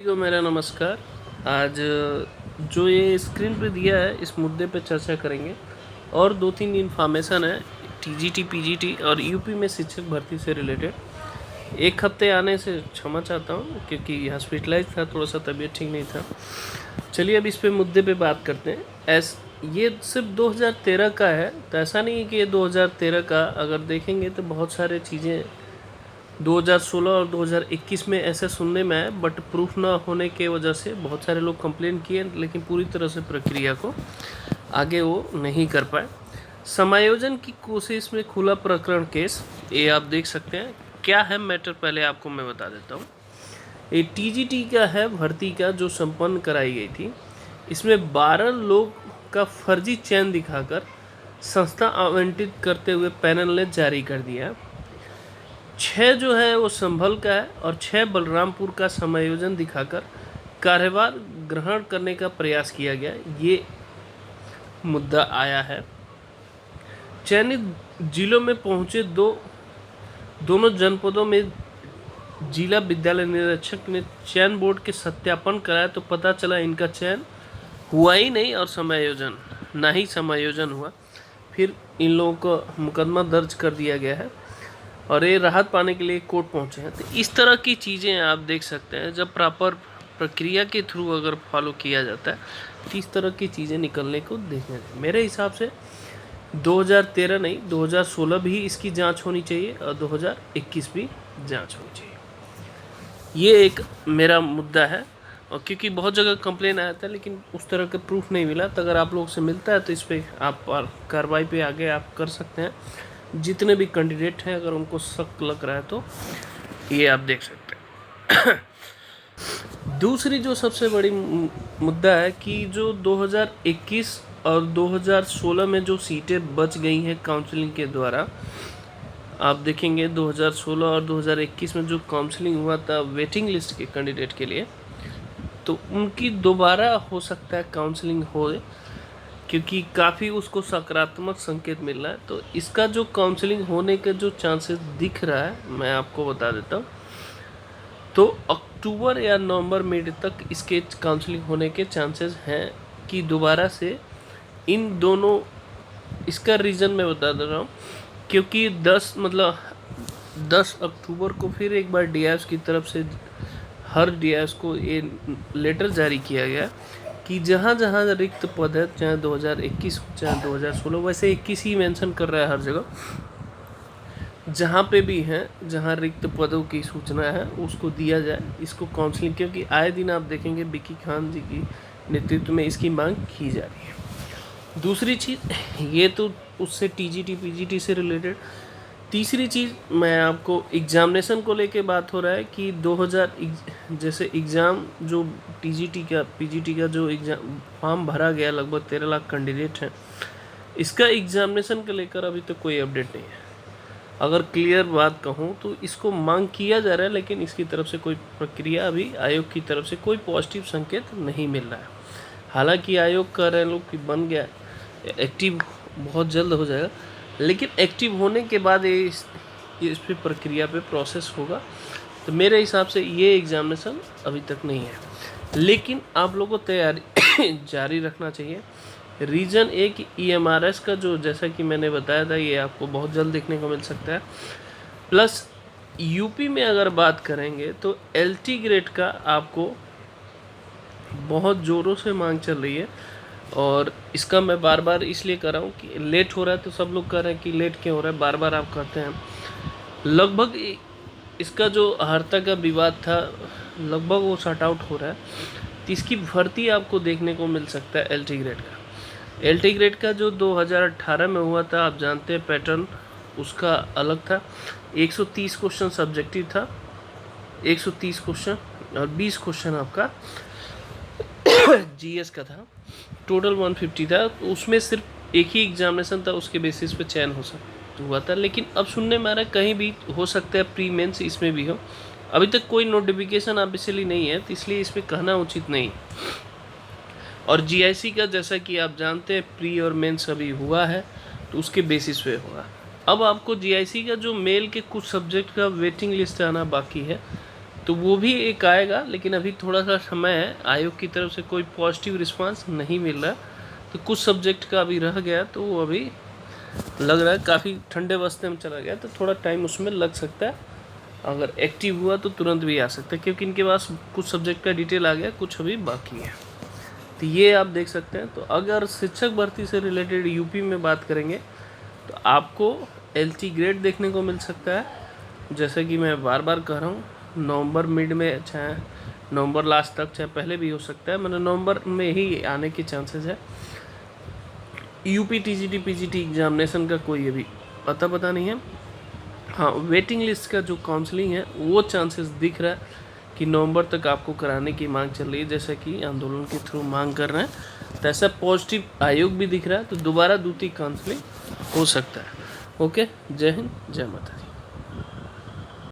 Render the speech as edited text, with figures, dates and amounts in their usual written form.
को मेरा नमस्कार। आज जो ये स्क्रीन पे दिया है इस मुद्दे पे चर्चा करेंगे और दो तीन इन्फॉर्मेशन है टीजीटी पीजीटी और यूपी में शिक्षक भर्ती से रिलेटेड। एक हफ्ते आने से क्षमा चाहता हूँ क्योंकि हॉस्पिटलाइज था, थोड़ा सा तबीयत ठीक नहीं था। चलिए अब इस पे मुद्दे पे बात करते हैं। ये सिर्फ 2013 का है, तो ऐसा नहीं है कि ये 2013 का, अगर देखेंगे तो बहुत सारे चीज़ें 2016 और 2021 में ऐसे सुनने में आए, बट प्रूफ ना होने के वजह से बहुत सारे लोग कंप्लेन किए, लेकिन पूरी तरह से प्रक्रिया को आगे वो नहीं कर पाए। समायोजन की कोशिश में खुला प्रकरण केस, ये आप देख सकते हैं। क्या है मैटर, पहले आपको मैं बता देता हूँ। ये टीजीटी का है, भर्ती का जो संपन्न कराई गई थी। इसमें 12 लोग का फर्जी चयन दिखाकर संस्था आवंटित करते हुए पैनल ने जारी कर दिया। 6 जो है वो संभल का है और 6 बलरामपुर का समायोजन दिखाकर कार्यभार ग्रहण करने का प्रयास किया गया, ये मुद्दा आया है। चयनित जिलों में पहुंचे दोनों जनपदों में जिला विद्यालय निरीक्षक ने चयन बोर्ड के सत्यापन कराया, तो पता चला इनका चयन हुआ ही नहीं और समायोजन ना ही समायोजन हुआ। फिर इन लोगों को मुकदमा दर्ज कर दिया गया है और ये राहत पाने के लिए कोर्ट पहुंचे हैं। तो इस तरह की चीज़ें आप देख सकते हैं, जब प्रॉपर प्रक्रिया के थ्रू अगर फॉलो किया जाता है तो इस तरह की चीज़ें निकलने को देखने हैं। मेरे हिसाब से 2013 नहीं, 2016 भी इसकी जांच होनी चाहिए और 2021 भी जांच होनी चाहिए। ये एक मेरा मुद्दा है। और क्योंकि बहुत जगह कंप्लेन आया था लेकिन उस तरह का प्रूफ नहीं मिला, तो अगर आप लोगों से मिलता है तो इस पर आप कार्रवाई पे आगे आप कर सकते हैं। जितने भी कैंडिडेट हैं अगर उनको शक लग रहा है तो ये आप देख सकते हैं। दूसरी जो सबसे बड़ी मुद्दा है कि जो 2021 और 2016 में जो सीटें बच गई हैं काउंसलिंग के द्वारा, आप देखेंगे 2016 और 2021 में जो काउंसलिंग हुआ था वेटिंग लिस्ट के कैंडिडेट के लिए, तो उनकी दोबारा हो सकता है काउंसलिंग हो, क्योंकि काफ़ी उसको सकारात्मक संकेत मिल रहा है। तो इसका जो काउंसलिंग होने के जो चांसेस दिख रहा है मैं आपको बता देता हूँ। तो अक्टूबर या नवंबर मिड तक इसके काउंसलिंग होने के चांसेस हैं कि दोबारा से इन दोनों। इसका रीज़न मैं बता दे रहा हूँ, क्योंकि 10 अक्टूबर को फिर एक बार डीआईएस की तरफ से हर डीआईएस को ये लेटर जारी किया गया कि जहाँ जहाँ रिक्त पद है, चाहे 2021 चाहे 2016, वैसे 21 ही मेंशन कर रहा है हर जगह, जहाँ पे भी हैं जहाँ रिक्त पदों की सूचना है उसको दिया जाए इसको काउंसलिंग। क्योंकि आए दिन आप देखेंगे विकी खान जी की नेतृत्व में इसकी मांग की जा रही है। दूसरी चीज़ ये तो उससे टीजीटी पीजीटी से रिलेटेड। तीसरी चीज़ मैं आपको एग्जामिनेशन को लेके बात हो रहा है कि 2000 जैसे एग्ज़ाम जो टीजीटी का पीजीटी का जो एग्ज़ाम फॉर्म भरा गया, लगभग 13 लाख कैंडिडेट हैं, इसका एग्जामिनेशन को लेकर अभी तक तो कोई अपडेट नहीं है। अगर क्लियर बात कहूँ तो इसको मांग किया जा रहा है, लेकिन इसकी तरफ से कोई प्रक्रिया अभी आयोग की तरफ से कोई पॉजिटिव संकेत नहीं मिल रहा है। हालांकि आयोग कह रहे हैं लोग कि बन गया, एक्टिव बहुत जल्द हो जाएगा, लेकिन एक्टिव होने के बाद ये इस पे प्रक्रिया पे प्रोसेस होगा। तो मेरे हिसाब से ये एग्जामिनेशन अभी तक नहीं है, लेकिन आप लोगों को तैयारी जारी रखना चाहिए। रीज़न एक ईएमआरएस का जो, जैसा कि मैंने बताया था, ये आपको बहुत जल्द देखने को मिल सकता है। प्लस यूपी में अगर बात करेंगे तो एलटी ग्रेड का आपको बहुत ज़ोरों से मांग चल रही है, और इसका मैं बार बार इसलिए कर रहा हूँ कि लेट हो रहा है, तो सब लोग कह रहे हैं कि लेट क्यों हो रहा है, बार बार आप कहते हैं। लगभग इसका जो हर्ता का विवाद था लगभग वो शॉर्ट आउट हो रहा है, तो इसकी भर्ती आपको देखने को मिल सकता है एलटी ग्रेड का। एलटी ग्रेड का जो 2018 में हुआ था, आप जानते हैं पैटर्न उसका अलग था। 130 क्वेश्चन सब्जेक्टिव था, 130 क्वेश्चन और 20 क्वेश्चन आपका जीएस का था, टोटल 150 था। तो उसमें सिर्फ एक ही एग्जामिनेशन था, उसके बेसिस पे चयन हुआ था। लेकिन अब सुनने में आ रहा है कहीं भी हो सकता है प्री मेंस इसमें भी हो। अभी तक कोई नोटिफिकेशन ऑफिशियली नहीं है, तो इसलिए इस पर कहना उचित नहीं। और जीआईसी का जैसा कि आप जानते हैं प्री और मेंस अभी हुआ है, तो उसके बेसिस पे होगा। अब आपको जीआईसी का जो मेल के कुछ सब्जेक्ट का वेटिंग लिस्ट आना बाकी है, तो वो भी एक आएगा, लेकिन अभी थोड़ा सा समय है, आयोग की तरफ से कोई पॉजिटिव रिस्पांस नहीं मिल रहा, तो कुछ सब्जेक्ट का अभी रह गया, तो वो अभी लग रहा है काफ़ी ठंडे बस्ते में चला गया, तो थोड़ा टाइम उसमें लग सकता है। अगर एक्टिव हुआ तो तुरंत भी आ सकता है, क्योंकि इनके पास कुछ सब्जेक्ट का डिटेल आ गया, कुछ अभी बाकी है। तो ये आप देख सकते हैं। तो अगर शिक्षक भर्ती से रिलेटेड यूपी में बात करेंगे तो आपको LT ग्रेड देखने को मिल सकता है, जैसे कि मैं बार बार कह रहा हूँ, नवंबर मिड में, चाहे नवंबर लास्ट तक, चाहे पहले भी हो सकता है, मतलब नवंबर में ही आने के चांसेस है। यूपी TGT PGT एग्जामिनेशन का कोई अभी पता नहीं है। हाँ, वेटिंग लिस्ट का जो काउंसलिंग है वो चांसेस दिख रहा है कि नवंबर तक आपको कराने की मांग चल रही है, जैसे कि आंदोलन के थ्रू मांग कर रहे हैं। तो ऐसा पॉजिटिव आयोग भी दिख रहा है, तो दोबारा द्वितीय काउंसलिंग हो सकता है। ओके, जय हिंद, जय माता दी।